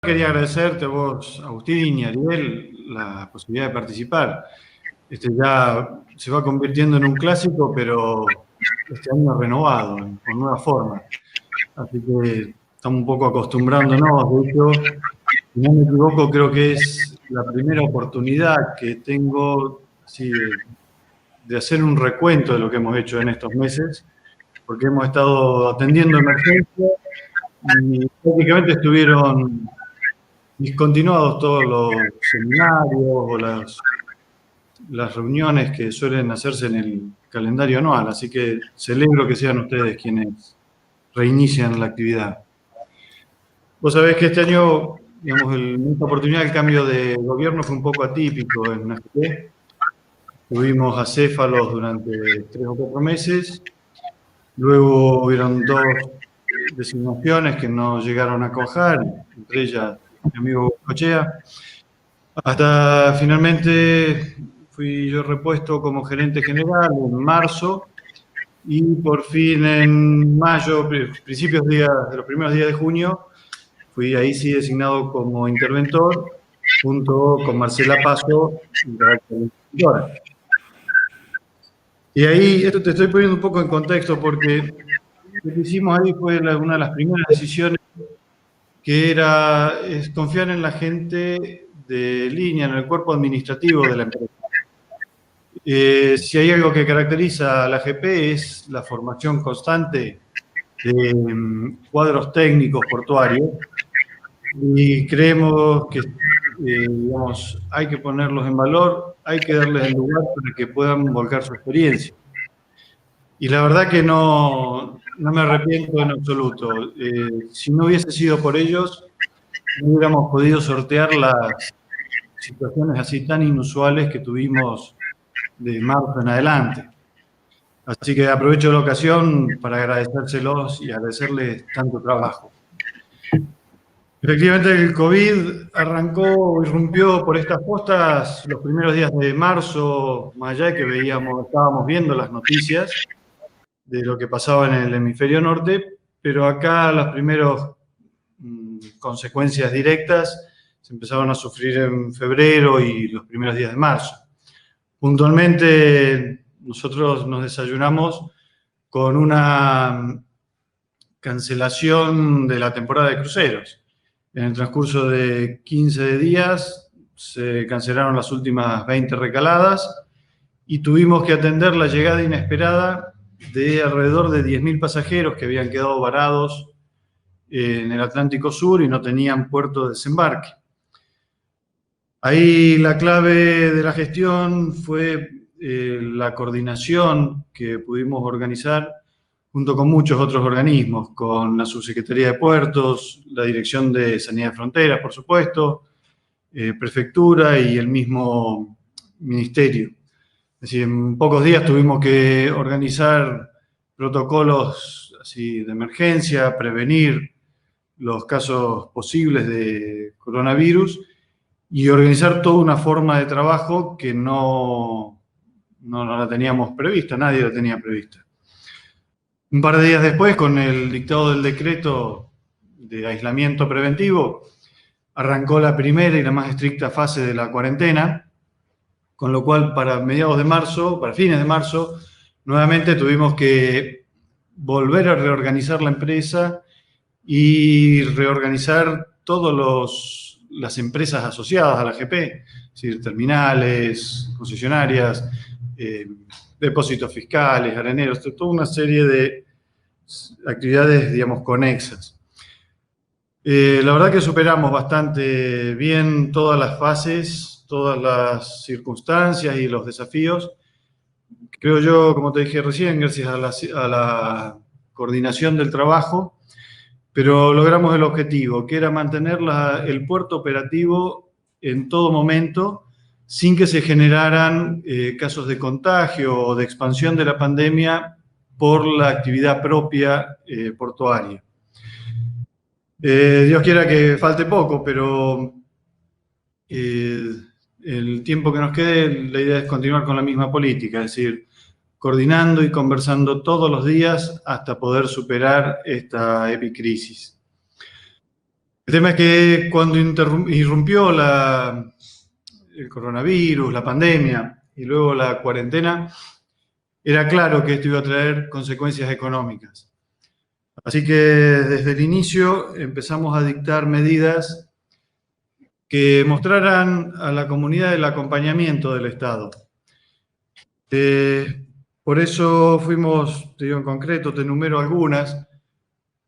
Quería agradecerte a vos, Agustín y Ariel, la posibilidad de participar. Ya se va convirtiendo en un clásico, pero este año renovado, con nueva forma. Así que estamos un poco acostumbrándonos. De hecho, si no me equivoco, creo que es la primera oportunidad que tengo así, de hacer un recuento de lo que hemos hecho en estos meses, porque hemos estado atendiendo emergencias y prácticamente estuvieron discontinuados todos los seminarios o las reuniones que suelen hacerse en el calendario anual, así que celebro que sean ustedes quienes reinician la actividad. Vos sabés que este año, digamos, en esta oportunidad el cambio de gobierno fue un poco atípico en AFP. Tuvimos acéfalos durante 3 o 4 meses, luego hubieron 2 designaciones que no llegaron a cuajar, entre ellas mi amigo Cochea. Hasta finalmente fui yo repuesto como gerente general en marzo y por fin en mayo, los primeros días de junio, fui ahí sí designado como interventor junto con Marcela Paso y carácter de interventora. Y ahí, esto te estoy poniendo un poco en contexto porque lo que hicimos ahí fue una de las primeras decisiones que es confiar en la gente de línea, en el cuerpo administrativo de la empresa. Si hay algo que caracteriza a la AGP es la formación constante de cuadros técnicos portuarios y creemos que digamos, hay que ponerlos en valor, hay que darles el lugar para que puedan volcar su experiencia. Y la verdad que no me arrepiento en absoluto. Si no hubiese sido por ellos, no hubiéramos podido sortear las situaciones así tan inusuales que tuvimos de marzo en adelante. Así que aprovecho la ocasión para agradecérselos y agradecerles tanto trabajo. Efectivamente, el COVID irrumpió por estas postas los primeros días de marzo, más allá de que estábamos viendo las noticias de lo que pasaba en el hemisferio norte, pero acá las primeras consecuencias directas se empezaron a sufrir en febrero y los primeros días de marzo. Puntualmente, nosotros nos desayunamos con una cancelación de la temporada de cruceros. En el transcurso de 15 días se cancelaron las últimas 20 recaladas y tuvimos que atender la llegada inesperada de alrededor de 10.000 pasajeros que habían quedado varados en el Atlántico Sur y no tenían puerto de desembarque. Ahí la clave de la gestión fue la coordinación que pudimos organizar junto con muchos otros organismos, con la Subsecretaría de Puertos, la Dirección de Sanidad de Fronteras, por supuesto, Prefectura y el mismo Ministerio. Es decir, en pocos días tuvimos que organizar protocolos así de emergencia, prevenir los casos posibles de coronavirus y organizar toda una forma de trabajo que no la teníamos prevista, nadie la tenía prevista. Un par de días después, con el dictado del decreto de aislamiento preventivo, arrancó la primera y la más estricta fase de la cuarentena, con lo cual para fines de marzo, nuevamente tuvimos que volver a reorganizar la empresa y reorganizar todas las empresas asociadas a la AGP, es decir, terminales, concesionarias, depósitos fiscales, areneros, toda una serie de actividades, digamos, conexas. La verdad que superamos bastante bien todas las fases, todas las circunstancias y los desafíos. Creo yo, como te dije recién, gracias a la coordinación del trabajo, pero logramos el objetivo, que era mantener el puerto operativo en todo momento, sin que se generaran casos de contagio o de expansión de la pandemia por la actividad propia portuaria. Dios quiera que falte poco, pero el tiempo que nos quede, la idea es continuar con la misma política, es decir, coordinando y conversando todos los días hasta poder superar esta epicrisis. El tema es que cuando irrumpió el coronavirus, la pandemia y luego la cuarentena, era claro que esto iba a traer consecuencias económicas. Así que desde el inicio empezamos a dictar medidas que mostraran a la comunidad el acompañamiento del Estado. Por eso fuimos, te digo en concreto, te enumero algunas,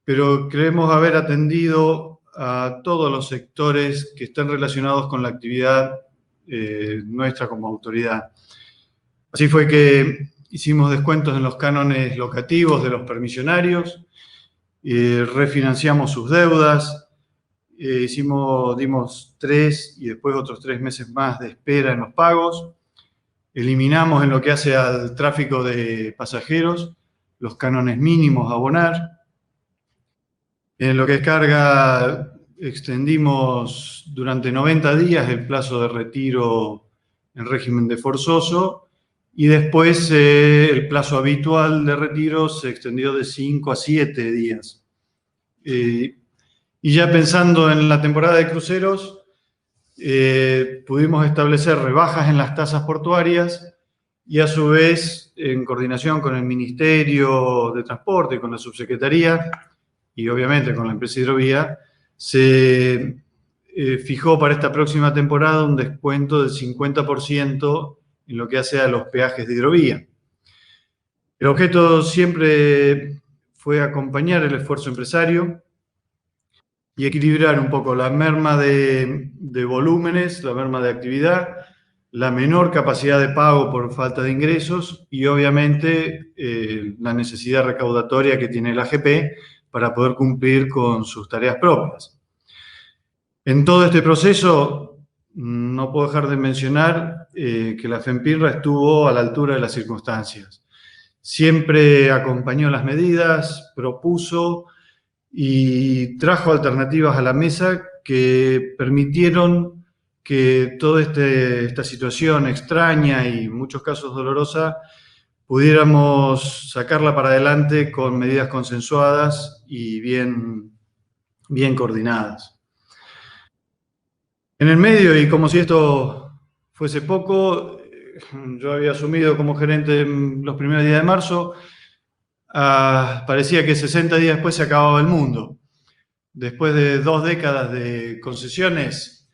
pero creemos haber atendido a todos los sectores que están relacionados con la actividad nuestra como autoridad. Así fue que hicimos descuentos en los cánones locativos de los permisionarios, refinanciamos sus deudas, dimos 3 y después otros 3 meses más de espera en los pagos, eliminamos en lo que hace al tráfico de pasajeros los cánones mínimos a abonar. En lo que es carga, extendimos durante 90 días el plazo de retiro en régimen de forzoso y después el plazo habitual de retiro se extendió de 5 a 7 días. Y ya pensando en la temporada de cruceros, pudimos establecer rebajas en las tasas portuarias y a su vez, en coordinación con el Ministerio de Transporte y con la Subsecretaría, y obviamente con la empresa Hidrovía, se fijó para esta próxima temporada un descuento del 50% en lo que hace a los peajes de Hidrovía. El objeto siempre fue acompañar el esfuerzo empresario y equilibrar un poco la merma de volúmenes, la merma de actividad, la menor capacidad de pago por falta de ingresos y obviamente la necesidad recaudatoria que tiene la AGP para poder cumplir con sus tareas propias. En todo este proceso, no puedo dejar de mencionar que la FEMPIRRA estuvo a la altura de las circunstancias. Siempre acompañó las medidas, propuso y trajo alternativas a la mesa que permitieron que toda esta situación extraña y en muchos casos dolorosa pudiéramos sacarla para adelante con medidas consensuadas y bien coordinadas. En el medio, y como si esto fuese poco, yo había asumido como gerente en los primeros días de marzo, parecía que 60 días después se acababa el mundo. Después de 2 décadas de concesiones,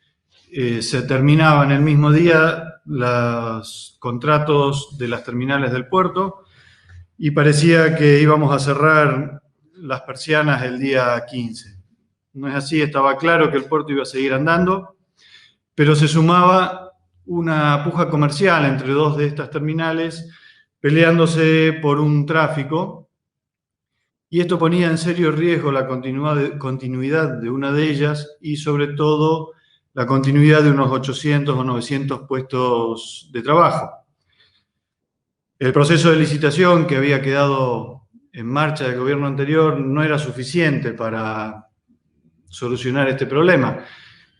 se terminaban el mismo día los contratos de las terminales del puerto y parecía que íbamos a cerrar las persianas el día 15. No es así, estaba claro que el puerto iba a seguir andando, pero se sumaba una puja comercial entre 2 de estas terminales peleándose por un tráfico y esto ponía en serio riesgo la continuidad de una de ellas y sobre todo la continuidad de unos 800 o 900 puestos de trabajo. El proceso de licitación que había quedado en marcha del gobierno anterior no era suficiente para solucionar este problema.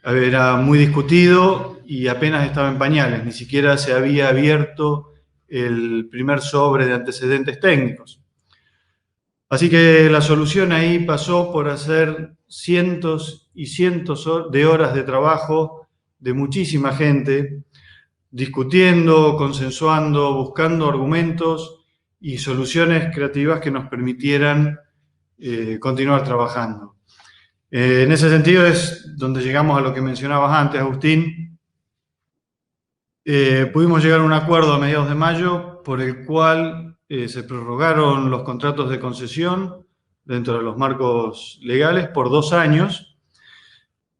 Era muy discutido y apenas estaba en pañales, ni siquiera se había abierto el primer sobre de antecedentes técnicos. Así que la solución ahí pasó por hacer cientos y cientos de horas de trabajo de muchísima gente, discutiendo, consensuando, buscando argumentos y soluciones creativas que nos permitieran continuar trabajando. En ese sentido es donde llegamos a lo que mencionabas antes, Agustín. Pudimos llegar a un acuerdo a mediados de mayo por el cual se prorrogaron los contratos de concesión dentro de los marcos legales por 2 años.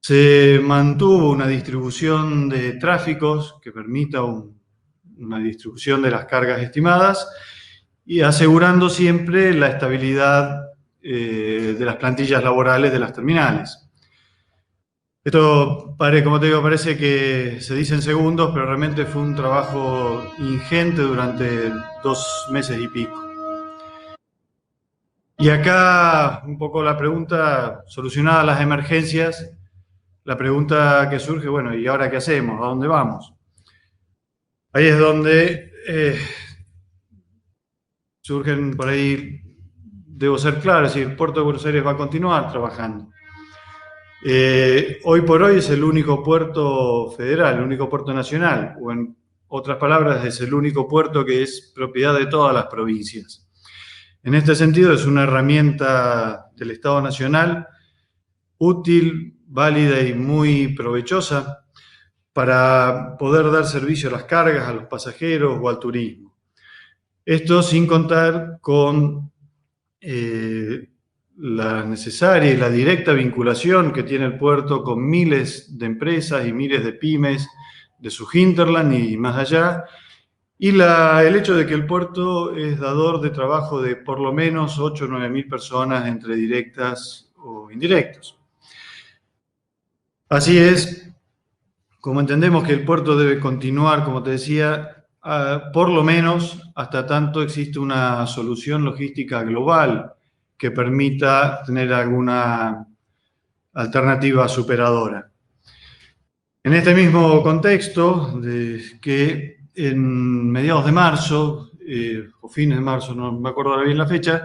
Se mantuvo una distribución de tráficos que permita una distribución de las cargas estimadas y asegurando siempre la estabilidad de las plantillas laborales de las terminales. Esto, como te digo, parece que se dice en segundos, pero realmente fue un trabajo ingente durante 2 meses y pico. Y acá, un poco la pregunta, solucionadas las emergencias, la pregunta que surge, bueno, ¿y ahora qué hacemos? ¿A dónde vamos? Ahí es donde surgen por ahí, debo ser claro, es decir, el Puerto de Buenos Aires va a continuar trabajando. Hoy por hoy es el único puerto federal, el único puerto nacional, o en otras palabras, es el único puerto que es propiedad de todas las provincias. En este sentido, es una herramienta del Estado Nacional útil, válida y muy provechosa para poder dar servicio a las cargas, a los pasajeros o al turismo. Esto sin contar con la necesaria y la directa vinculación que tiene el puerto con miles de empresas y miles de pymes de su hinterland y más allá, y el hecho de que el puerto es dador de trabajo de por lo menos 8 o 9 mil personas entre directas o indirectos. Así es, como entendemos que el puerto debe continuar, como te decía, por lo menos hasta tanto existe una solución logística global que permita tener alguna alternativa superadora. En este mismo contexto, de que en mediados de marzo, o fines de marzo, no me acuerdo ahora bien la fecha,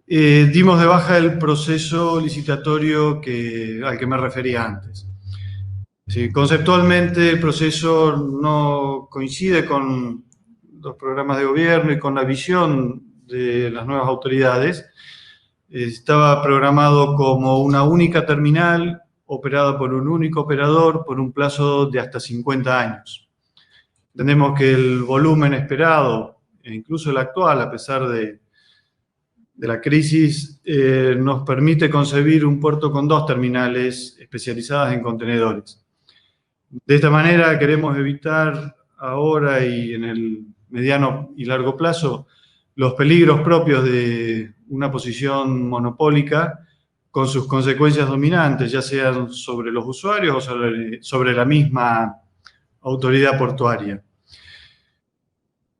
dimos de baja el proceso licitatorio al que me refería antes. Sí, conceptualmente el proceso no coincide con los programas de gobierno y con la visión de las nuevas autoridades. Estaba programado como una única terminal operada por un único operador por un plazo de hasta 50 años. Entendemos que el volumen esperado, e incluso el actual, a pesar de la crisis, nos permite concebir un puerto con 2 terminales especializadas en contenedores. De esta manera queremos evitar ahora y en el mediano y largo plazo los peligros propios de una posición monopólica con sus consecuencias dominantes, ya sean sobre los usuarios o sobre la misma autoridad portuaria.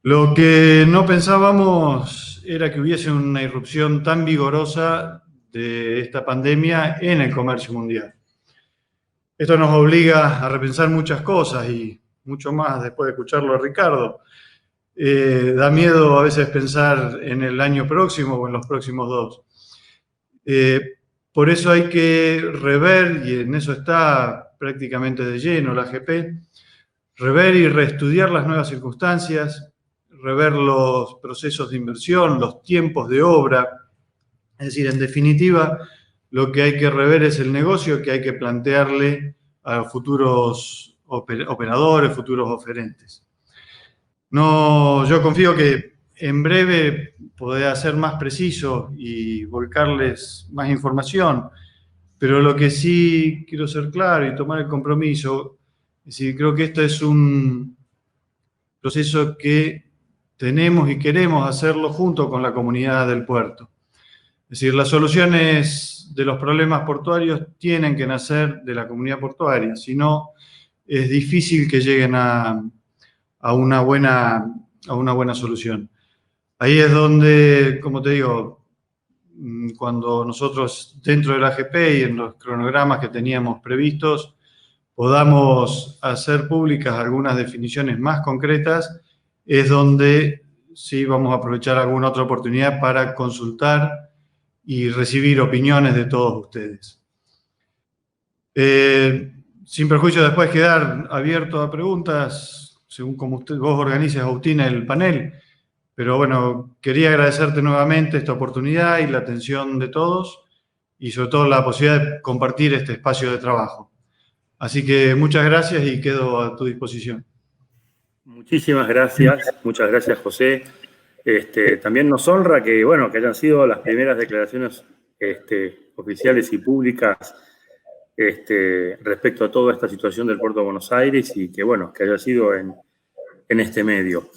Lo que no pensábamos era que hubiese una irrupción tan vigorosa de esta pandemia en el comercio mundial. Esto nos obliga a repensar muchas cosas y mucho más después de escucharlo a Ricardo. Da miedo a veces pensar en el año próximo o en los próximos 2. Por eso hay que rever, y en eso está prácticamente de lleno la AGP, rever y reestudiar las nuevas circunstancias, rever los procesos de inversión, los tiempos de obra. Es decir, en definitiva, lo que hay que rever es el negocio que hay que plantearle a futuros operadores, futuros oferentes. No, yo confío que en breve podré ser más preciso y volcarles más información, pero lo que sí quiero ser claro y tomar el compromiso, es decir, creo que esto es un proceso que tenemos y queremos hacerlo junto con la comunidad del puerto. Es decir, las soluciones de los problemas portuarios tienen que nacer de la comunidad portuaria, si no es difícil que lleguen a una buena solución. Ahí es donde, como te digo, cuando nosotros dentro del AGP y en los cronogramas que teníamos previstos, podamos hacer públicas algunas definiciones más concretas, es donde sí vamos a aprovechar alguna otra oportunidad para consultar y recibir opiniones de todos ustedes. Sin perjuicio de después quedar abierto a preguntas, según como vos organices, Agustina, el panel. Pero bueno, quería agradecerte nuevamente esta oportunidad y la atención de todos y sobre todo la posibilidad de compartir este espacio de trabajo. Así que muchas gracias y quedo a tu disposición. Muchísimas gracias, muchas gracias, José. También nos honra que hayan sido las primeras declaraciones oficiales y públicas respecto a toda esta situación del Puerto de Buenos Aires y que haya sido en este medio.